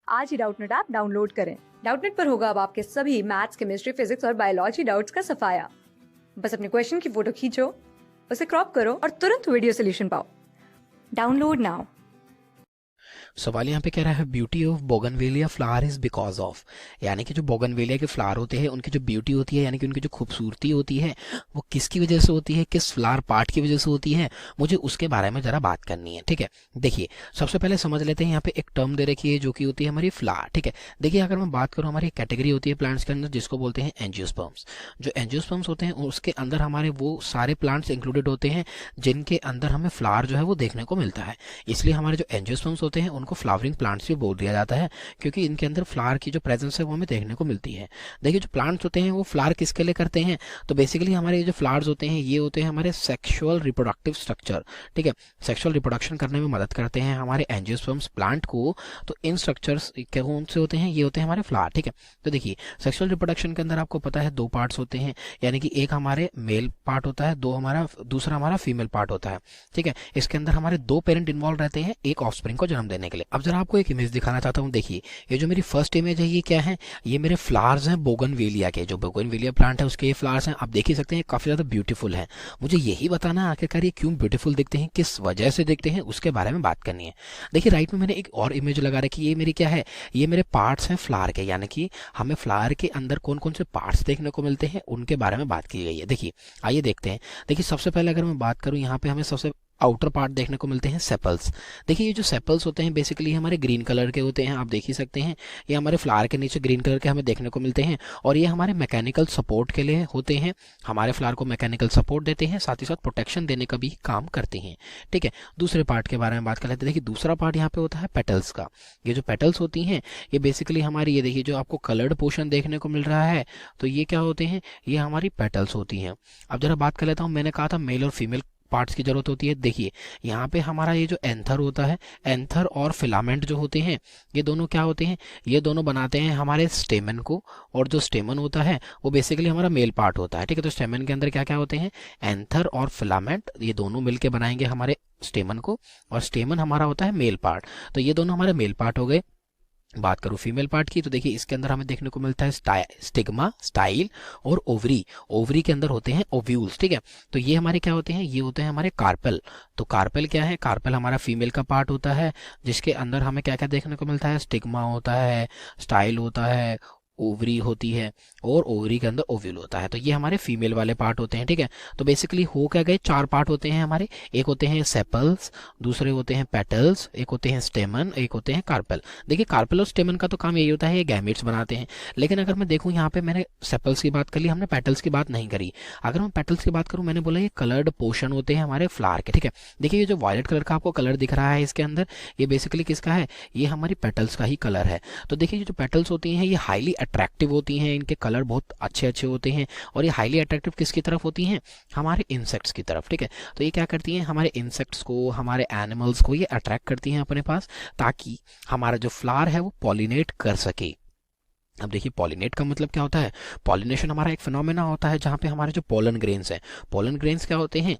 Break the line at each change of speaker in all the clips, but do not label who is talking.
आज ही Doubtnut app download करें। Doubtnut पर होगा अब आपके सभी मैथ्स, केमिस्ट्री, फिजिक्स और बायोलॉजी डाउट्स का सफाया। बस अपने क्वेश्चन की फोटो खींचो, उसे क्रॉप करो और तुरंत वीडियो सोल्यूशन पाओ। Download now.
सवाल यहाँ पे कह रहा है beauty of bougainvillea flower is because of, यानी कि जो बोगनवेलिया के फ्लावर होते हैं उनकी जो ब्यूटी होती है यानी कि उनकी जो खूबसूरती होती है वो किसकी वजह से होती है, किस फ्लावर पार्ट की वजह से होती है, मुझे उसके बारे में जरा बात करनी है। ठीक है, देखिए सबसे पहले समझ लेते हैं यहाँ पे एक टर्म दे रखी है जो कि होती है हमारी फ्लावर। ठीक है, देखिए अगर मैं बात करूँ हमारी कैटेगरी होती है प्लांट्स के अंदर जिसको बोलते हैं एंजियोस्पर्म्स। जो एंजियोस्पर्म्स होते हैं उसके अंदर हमारे वो सारे प्लांट्स इंक्लूडेड होते हैं जिनके अंदर हमें फ्लावर जो है वो देखने को मिलता है। इसलिए हमारे जो एंजियोस्पर्म्स होते हैं उनको फ्लावरिंग प्लांट्स भी बोल दिया जाता है क्योंकि इनके अंदर फ्लावर की जो प्रेजेंस है वो हमें देखने को मिलती है। देखिए जो प्लांट्स होते हैं वो फ्लावर किसके लिए करते हैं, तो बेसिकली हमारे जो फ्लावर्स होते हैं ये होते हैं हमारे सेक्सुअल रिप्रोडक्टिव स्ट्रक्चर। ठीक है, सेक्सुअल रिप्रोडक्शन करने में मदद करते हैं हमारे एंजियोस्पर्म्स प्लांट को। तो इन स्ट्रक्चर्स कौन से होते हैं, ये होते हैं हमारे फ्लावर। ठीक है, तो देखिए सेक्सुअल रिप्रोडक्शन के अंदर आपको पता है दो पार्ट्स होते हैं, यानी कि एक हमारे मेल पार्ट होता है, दूसरा हमारा फीमेल पार्ट होता है। ठीक है, इसके अंदर हमारे दो पेरेंट इन्वॉल्व रहते हैं एक ऑफस्प्रिंग को जन्म देने के लिए। अब जरा आपको एक इमेज दिखाना चाहता हूँ। देखिए ये जो मेरी फर्स्ट इमेज है ये क्या है, ये मेरे फ्लावर्स हैं बोगनवेलिया के। जो बोगनवेलिया प्लांट है उसके ये फ्लावर्स हैं, आप देख ही सकते हैं काफी ज्यादा ब्यूटीफुल है। मुझे यही बताना है आखिरकार ये क्यों ब्यूटीफुल दिखते हैं, किस वजह से दिखते हैं, उसके बारे में बात करनी है। देखिए राइट में मैंने एक और इमेज लगा रखी है, ये मेरी क्या है, ये मेरे पार्ट्स हैं फ्लावर के, यानी कि हमें फ्लावर के अंदर कौन कौन से पार्ट्स देखने को मिलते हैं उनके बारे में बात की गई है। देखिए आइए देखते हैं। देखिए सबसे पहले अगर मैं बात करूं यहाँ पे हमें सबसे आउटर पार्ट देखने को मिलते हैं सेपल्स। देखिए ये जो सेपल्स होते हैं बेसिकली हमारे ग्रीन कलर के होते हैं, आप देख ही सकते हैं ये हमारे फ्लावर के नीचे ग्रीन कलर के हमें देखने को मिलते हैं और ये हमारे मैकेनिकल सपोर्ट के लिए होते हैं, हमारे फ्लावर को मैकेनिकल सपोर्ट देते हैं, साथ ही साथ प्रोटेक्शन देने का भी काम करते हैं। ठीक है, दूसरे पार्ट के बारे में बात कर लेते हैं। देखिए दूसरा पार्ट यहाँ पे होता है पेटल्स का। ये जो पेटल्स होती हैं ये बेसिकली हमारी, ये देखिए जो आपको कलर्ड पोर्शन देखने को मिल रहा है तो ये क्या होते हैं, ये हमारी पेटल्स होती हैं। अब जरा बात कर लेता हूँ, मैंने कहा था मेल और फीमेल पार्ट्स की जरूरत होती है। देखिए यहाँ पे हमारा ये जो एंथर होता है, एंथर और फिलामेंट जो होते हैं ये दोनों क्या होते हैं, ये दोनों बनाते हैं हमारे स्टेमन को। और जो स्टेमन होता है वो बेसिकली हमारा मेल पार्ट होता है। ठीक है, तो स्टेमन के अंदर क्या क्या होते हैं, एंथर और फिलामेंट, ये दोनों मिलके बनाएंगे हमारे स्टेमन को, और स्टेमन हमारा होता है मेल पार्ट। तो ये दोनों हमारे मेल पार्ट हो गए। बात करूं फीमेल पार्ट की तो देखिए इसके अंदर हमें देखने को मिलता है स्टिग्मा, स्टाइल और ओवरी। ओवरी के अंदर होते हैं ओव्यूल्स। ठीक है, तो ये हमारे क्या होते हैं, ये होते हैं हमारे कार्पेल। तो कार्पेल क्या है, कार्पेल हमारा फीमेल का पार्ट होता है जिसके अंदर हमें क्या क्या देखने को मिलता है, स्टिग्मा होता है, स्टाइल होता है, ओवरी होती है और ओवरी के अंदर ओव्यूल होता है। तो ये हमारे फीमेल वाले पार्ट होते हैं। ठीक है, तो बेसिकली हो क्या गए, चार पार्ट होते हैं हमारे, एक होते हैं सेपल्स, दूसरे होते हैं पेटल्स, एक होते हैं स्टेमन, एक होते हैं कार्पेल। देखिए कार्पेल और स्टेमन का तो काम यही होता है, ये गैमेट्स बनाते हैं। लेकिन अगर मैं देखूं यहाँ पे मैंने सेपल्स की बात कर ली, हमने पेटल्स की बात नहीं करी। अगर मैं पेटल्स की बात करूं, मैंने बोला ये कलर्ड पोर्शन होते हैं हमारे फ्लावर के। ठीक है, देखिए ये जो वॉयलेट कलर का आपको कलर दिख रहा है इसके अंदर, ये बेसिकली किसका है, ये हमारी पेटल्स का ही कलर है। तो देखिए ये जो पेटल्स होती हैं ये हाईली अट्रैक्टिव होती हैं, इनके कलर बहुत अच्छे अच्छे होते हैं और ये हाईली अट्रैक्टिव किसकी तरफ होती हैं, हमारे इंसेक्ट्स की तरफ। ठीक है, तो ये क्या करती हैं, हमारे इंसेक्ट्स को, हमारे एनिमल्स को ये अट्रैक्ट करती हैं अपने पास ताकि हमारा जो फ्लावर है वो पॉलिनेट कर सके। अब देखिए पॉलिनेट का मतलब क्या होता है, पॉलिनेशन हमारा एक फिनोमेना होता है जहाँ पे हमारे जो पोलन ग्रेन्स हैं, पोलन ग्रेन्स क्या होते हैं,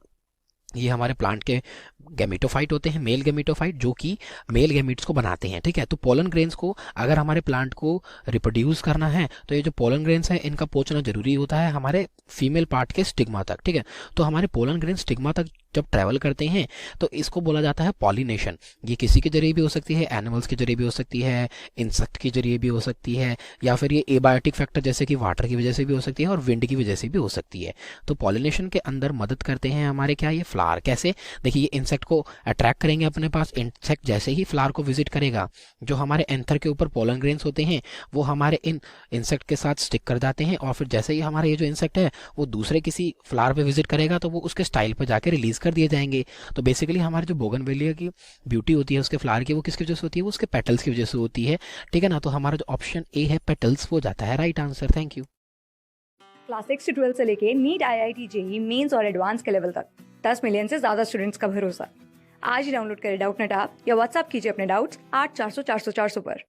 ये हमारे प्लांट के गैमेटोफाइट होते हैं, मेल गैमेटोफाइट जो कि मेल गैमीट्स को बनाते हैं। ठीक है, तो पोलन ग्रेन्स को अगर हमारे प्लांट को रिप्रोड्यूस करना है तो ये जो पोलन ग्रेन्स है इनका पहुंचना जरूरी होता है हमारे फीमेल पार्ट के स्टिग्मा तक। ठीक है, तो हमारे पोलन ग्रेन स्टिग्मा तक जब ट्रैवल करते हैं तो इसको बोला जाता है पॉलिनेशन। ये किसी के जरिए भी हो सकती है, एनिमल्स के जरिए भी हो सकती है, इंसेक्ट के जरिए भी हो सकती है, या फिर ये एबायोटिक फैक्टर जैसे कि वाटर की वजह से भी हो सकती है और विंड की वजह से भी हो सकती है। तो पॉलिनेशन के अंदर मदद करते हैं हमारे क्या, ये फ्लावर। कैसे, देखिए ये इंसेक्ट को अट्रैक्ट करेंगे अपने पास, इंसेक्ट जैसे ही फ्लावर को विजिट करेगा, जो हमारे एंथर के ऊपर पोलन ग्रेन्स होते हैं वो हमारे इन इंसेक्ट के साथ स्टिक कर जाते हैं और फिर जैसे ही हमारा ये जो इंसेक्ट है वो दूसरे किसी फ्लावर पे विजिट करेगा तो वो उसके स्टाइल पे जाके रिलीज कर दिए जाएंगे। तो बेसिकली हमारे जो बोगनवेलिया की ब्यूटी होती है उसके फ्लावर की, वो किसकी वजह से होती है, वो उसके पेटल्स की वजह से होती है। ठीक है ना, तो हमारा जो ऑप्शन ए है पेटल्स वो जाता है right answer. Thank you.
Class 6 से 12 से लेके नीट, IIT, जेई मेंस और एडवांस के लेवल तक 10 मिलियन से ज्यादा स्टूडेंट्स का भरोसा। आज ही डाउनलोड करें डाउटनेट ऐप या व्हाट्सएप कीजिए अपने डाउट्स 8400 400 400 पर।